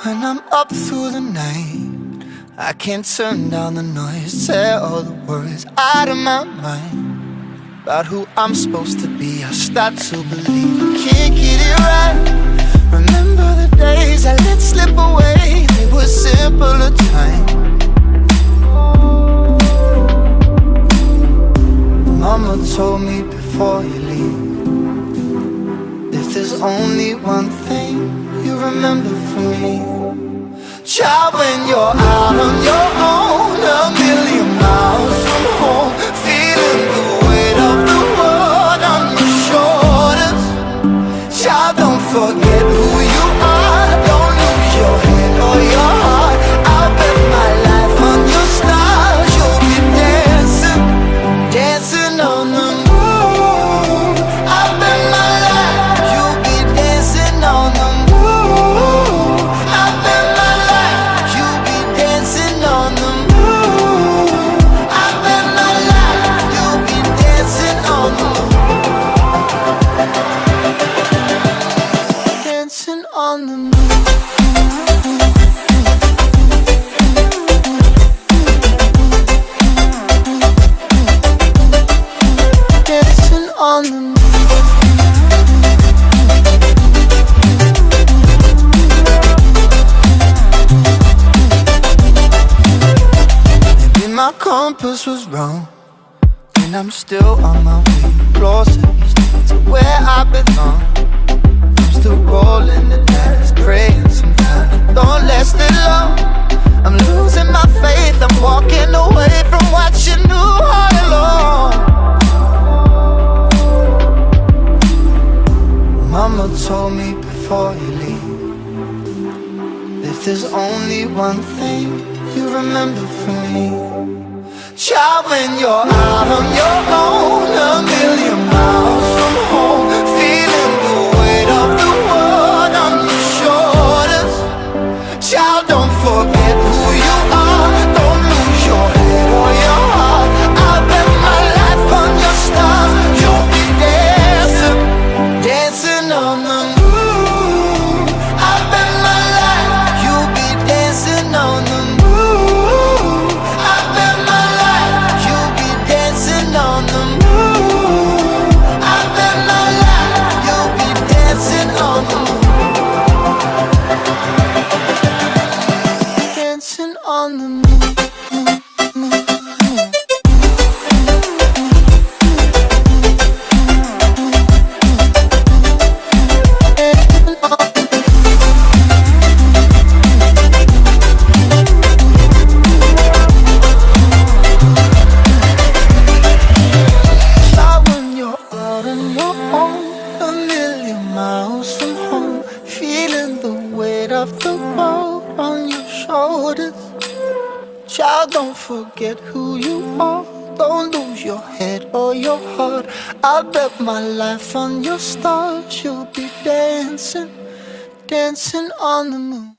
When I'm up through the night, I can't turn down the noise. Tear all the worries out of my mind about who I'm supposed to be. I start to believe I can't get it right. Remember the days I let slip away. They were simpler times. Mama told me before you leave, if there's only one thing you remember from me, child, when you're out on your own, a million miles from home, feeling the weight of the world on your shoulders. Child, don't forget who you are. Don't lose your head or your heart. I'll bet my life on your stars. You'll be dancing, dancing on the moon. I'll bet my life you'll be dancing on the moon. I'll bet my life you'll be dancing on the moon. I'll bet my life you'll be dancing on the moon. Dancing on the moon. Dancing on the moon. Maybe my compass was wrong, and I'm still on my way closer to where I belong. I'm still rolling the dice, praying sometimes don't last it long. I'm losing my faith, I'm walking away from what you knew all along. Mama told me before you leave, if there's only one thing you remember from me, child, when you're out on your own, a million miles from home, feeling the weight of the world on your shoulders. Child, don't forget who you are. Don't lose your head or your heart. I'll bet my life on your stars. You'll be dancing, dancing on the moon. I'll bet my life you'll be dancing on the moon. I'll bet my life you'll be dancing on the moon. I'll bet my life you'll be dancing on the moon. Dancing on the moon. Child, when you're out on your own, a million miles from home, feeling the weight of the world on your shoulders. Child, don't forget who you are. Don't lose your head or your heart. I'll bet my life on your stars. You'll be dancing, dancing on the moon.